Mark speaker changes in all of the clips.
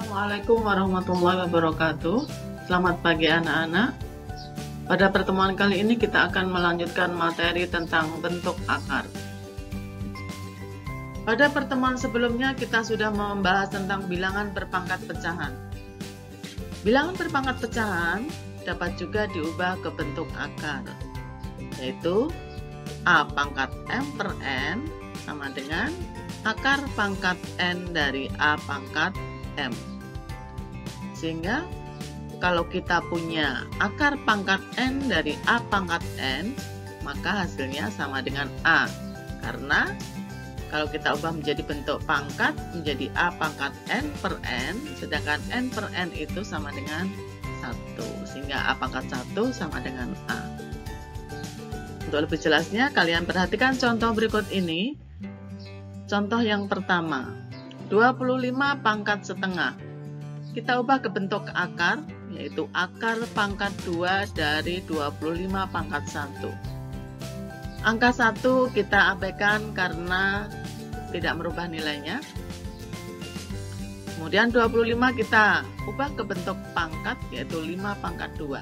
Speaker 1: Assalamualaikum warahmatullahi wabarakatuh. Selamat pagi anak-anak. Pada pertemuan kali ini kita akan melanjutkan materi tentang bentuk akar. Pada pertemuan sebelumnya kita sudah membahas tentang bilangan berpangkat pecahan. Bilangan berpangkat pecahan dapat juga diubah ke bentuk akar, yaitu A pangkat M per N sama dengan akar pangkat N dari A pangkat M. Sehingga kalau kita punya akar pangkat N dari A pangkat N, maka hasilnya sama dengan A. Karena kalau kita ubah menjadi bentuk pangkat menjadi A pangkat N per N, sedangkan N per N itu sama dengan 1. Sehingga A pangkat 1 sama dengan A. Untuk lebih jelasnya, kalian perhatikan contoh berikut ini. Contoh yang pertama, 25 pangkat setengah. Kita ubah ke bentuk akar, yaitu akar pangkat 2 dari 25 pangkat 1. Angka 1 kita abaikan karena tidak merubah nilainya. Kemudian 25 kita ubah ke bentuk pangkat, yaitu 5 pangkat 2.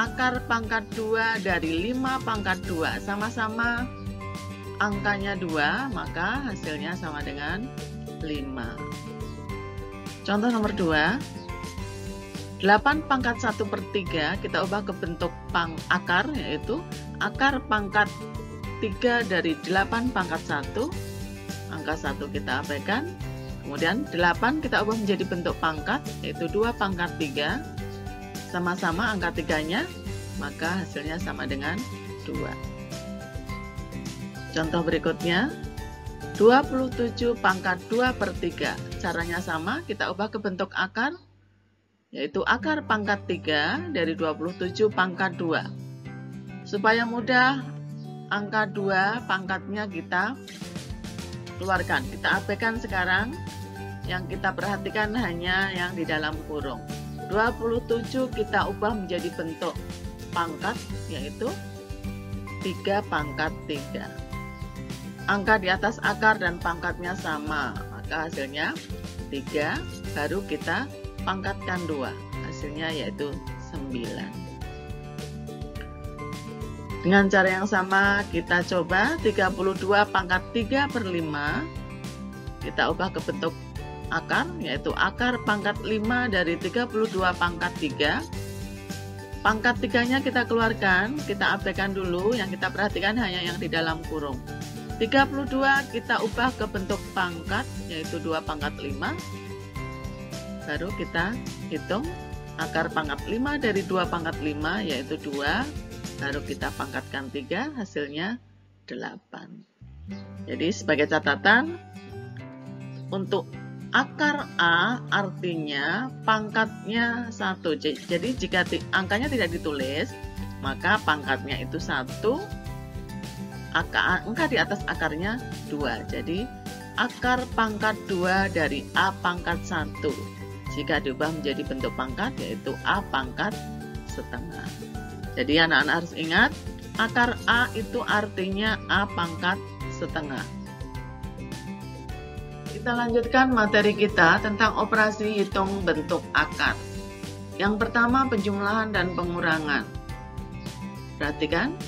Speaker 1: Akar pangkat 2 dari 5 pangkat 2 sama-sama angkanya 2, maka hasilnya sama dengan 5. Contoh nomor 2, 8 pangkat 1 per 3 kita ubah ke bentuk akar, yaitu akar pangkat 3 dari 8 pangkat 1. Angka 1 kita abaikan. Kemudian 8 kita ubah menjadi bentuk pangkat, yaitu 2 pangkat 3. Sama-sama angka 3-nya, maka hasilnya sama dengan 2. Contoh berikutnya, 27 pangkat 2 per 3. Caranya sama, kita ubah ke bentuk akar, yaitu akar pangkat 3 dari 27 pangkat 2. Supaya mudah, angka 2 pangkatnya kita keluarkan. Kita abaikan sekarang, yang kita perhatikan hanya yang di dalam kurung. 27 kita ubah menjadi bentuk pangkat, yaitu 3 pangkat 3. Angka di atas akar dan pangkatnya sama, maka hasilnya 3, baru kita pangkatkan 2, hasilnya yaitu 9. Dengan cara yang sama kita coba 32 pangkat 3 per 5, kita ubah ke bentuk akar, yaitu akar pangkat 5 dari 32 pangkat 3. Pangkat 3-nya kita keluarkan, kita abaikan dulu, yang kita perhatikan hanya yang di dalam kurung. 32 kita ubah ke bentuk pangkat, yaitu 2 pangkat 5. Baru kita hitung akar pangkat 5 dari 2 pangkat 5, yaitu 2. Baru kita pangkatkan 3, hasilnya 8. Jadi sebagai catatan, untuk akar A artinya pangkatnya 1. Jadi jika angkanya tidak ditulis, maka pangkatnya itu 1. Angka di atas akarnya 2. Jadi akar pangkat 2 dari A pangkat 1. Jika diubah menjadi bentuk pangkat, yaitu A pangkat setengah. Jadi anak-anak harus ingat, akar A itu artinya A pangkat setengah. Kita lanjutkan materi kita tentang operasi hitung bentuk akar. Yang pertama, penjumlahan dan pengurangan. Perhatikan,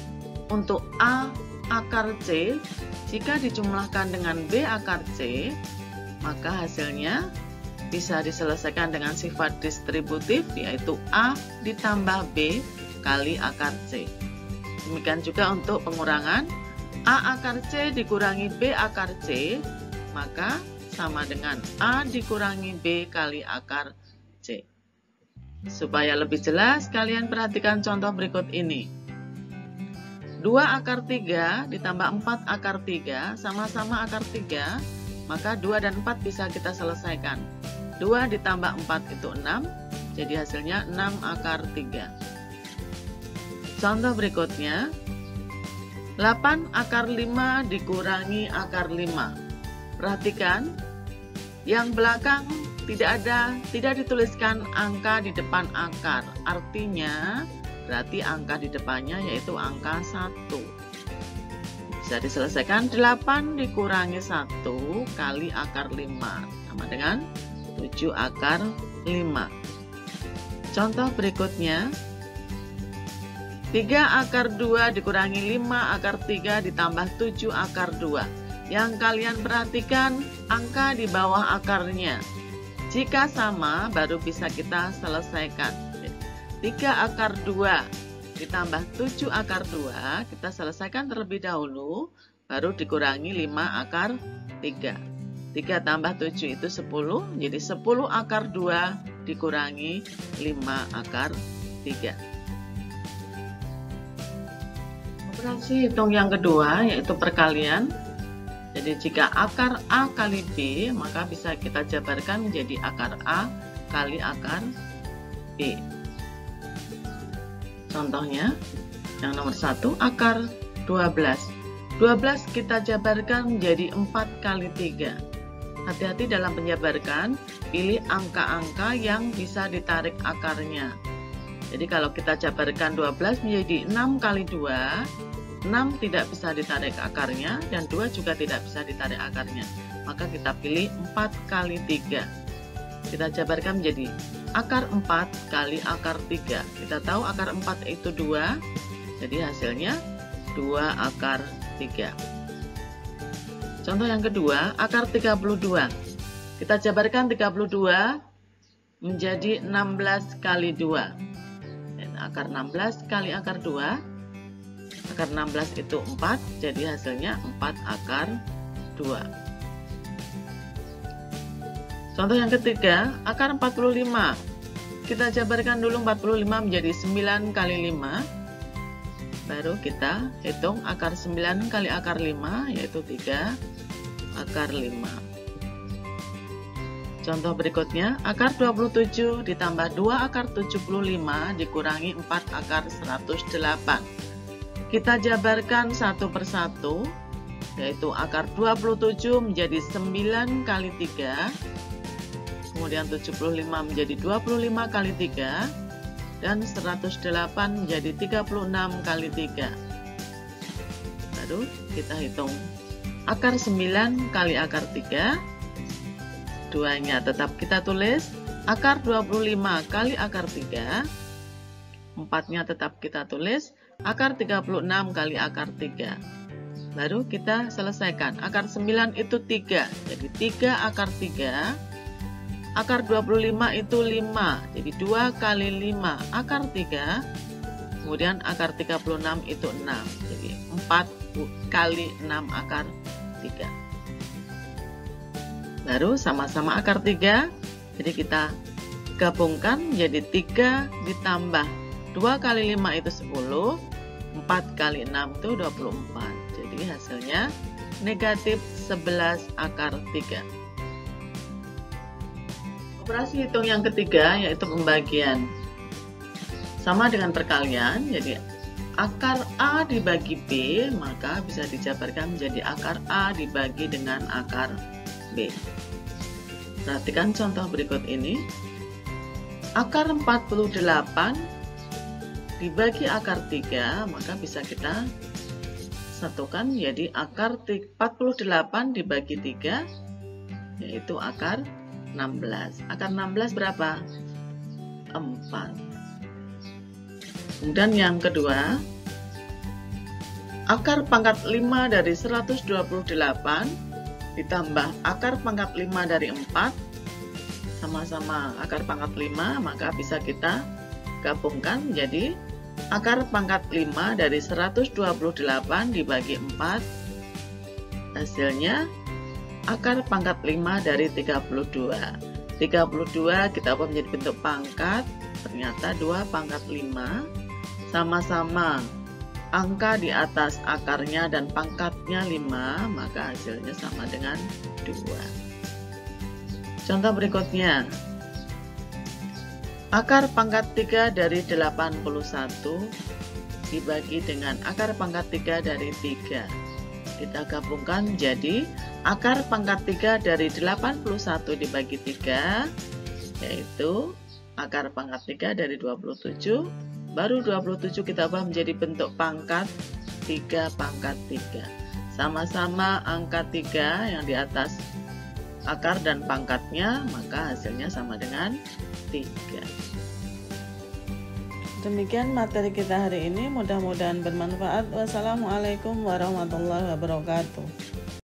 Speaker 1: untuk A akar C, jika dijumlahkan dengan B akar C, maka hasilnya bisa diselesaikan dengan sifat distributif, yaitu A ditambah B kali akar C. Demikian juga untuk pengurangan, A akar C dikurangi B akar C, maka sama dengan A dikurangi B kali akar C. Supaya lebih jelas, kalian perhatikan contoh berikut ini. 2 akar 3 ditambah 4 akar 3 sama-sama akar 3, maka 2 dan 4 bisa kita selesaikan. 2 ditambah 4 itu 6, jadi hasilnya 6 akar 3. Contoh berikutnya, 8 akar 5 dikurangi akar 5. Perhatikan, yang belakang tidak dituliskan angka di depan akar. Artinya, berarti angka di depannya yaitu angka 1. Bisa diselesaikan 8 dikurangi 1 kali akar 5 sama dengan 7 akar 5. Contoh berikutnya, 3 akar 2 dikurangi 5 akar 3 ditambah 7 akar 2. Yang kalian perhatikan angka di bawah akarnya. Jika sama, baru bisa kita selesaikan. 3 akar 2 ditambah 7 akar 2, kita selesaikan terlebih dahulu, baru dikurangi 5 akar 3. 3 tambah 7 itu 10, jadi 10 akar 2 dikurangi 5 akar 3. Operasi hitung yang kedua yaitu perkalian. Jadi jika akar A kali B, maka bisa kita jabarkan menjadi akar A kali akar B. Contohnya, yang nomor 1, akar 12. 12 kita jabarkan menjadi 4 kali 3. Hati-hati dalam menjabarkan, pilih angka-angka yang bisa ditarik akarnya. Jadi kalau kita jabarkan 12 menjadi 6 kali 2, 6 tidak bisa ditarik akarnya, dan 2 juga tidak bisa ditarik akarnya. Maka kita pilih 4 kali 3. Kita jabarkan menjadi akar 4 kali akar 3. Kita tahu akar 4 itu 2, jadi hasilnya 2 akar 3. Contoh yang kedua, akar 32. Kita jabarkan 32 menjadi 16 kali 2. Dan akar 16 kali akar 2. Akar 16 itu 4, jadi hasilnya 4 akar 2. Contoh yang ketiga, akar 45. Kita jabarkan dulu 45 menjadi 9 kali 5. Baru kita hitung akar 9 kali akar 5, yaitu 3 akar 5. Contoh berikutnya, akar 27 ditambah 2 akar 75 dikurangi 4 akar 108. Kita jabarkan satu persatu, yaitu akar 27 menjadi 9 kali 3, kemudian 75 menjadi 25 kali 3, dan 108 menjadi 36 kali 3. Baru kita hitung akar 9 kali akar 3, duanya tetap kita tulis, akar 25 kali akar 3, 4-nya tetap kita tulis, akar 36 kali akar 3. Baru kita selesaikan, akar 9 itu 3, jadi 3 akar 3, akar 25 itu 5, jadi 2 kali 5 akar 3, kemudian akar 36 itu 6, jadi 4 kali 6 akar 3. Baru sama-sama akar 3, jadi kita gabungkan menjadi 3 ditambah 2 kali 5 itu 10, 4 kali 6 itu 24, jadi hasilnya negatif 11 akar 3. Operasi hitung yang ketiga yaitu pembagian. Sama dengan perkalian, jadi akar A dibagi B, maka bisa dijabarkan menjadi akar A dibagi dengan akar B. Perhatikan contoh berikut ini. Akar 48 dibagi akar 3, maka bisa kita satukan menjadi akar 48 dibagi 3, yaitu akar 16. Akar 16 berapa? 4. Kemudian yang kedua, akar pangkat 5 dari 128 ditambah akar pangkat 5 dari 4, sama-sama akar pangkat 5, maka bisa kita gabungkan menjadi akar pangkat 5 dari 128 dibagi 4, hasilnya akar pangkat 5 dari 32. 32 kita ubah menjadi bentuk pangkat, ternyata 2 pangkat 5, sama-sama angka di atas akarnya dan pangkatnya 5, maka hasilnya sama dengan 2. Contoh berikutnya, akar pangkat 3 dari 81 dibagi dengan akar pangkat 3 dari 3. Kita gabungkan menjadi akar pangkat 3 dari 81 dibagi 3, yaitu akar pangkat 3 dari 27, baru 27 kita ubah menjadi bentuk pangkat 3 pangkat 3. Sama-sama angka 3 yang di atas akar dan pangkatnya, maka hasilnya sama dengan 3. Demikian materi kita hari ini, mudah-mudahan bermanfaat. Wassalamualaikum warahmatullahi wabarakatuh.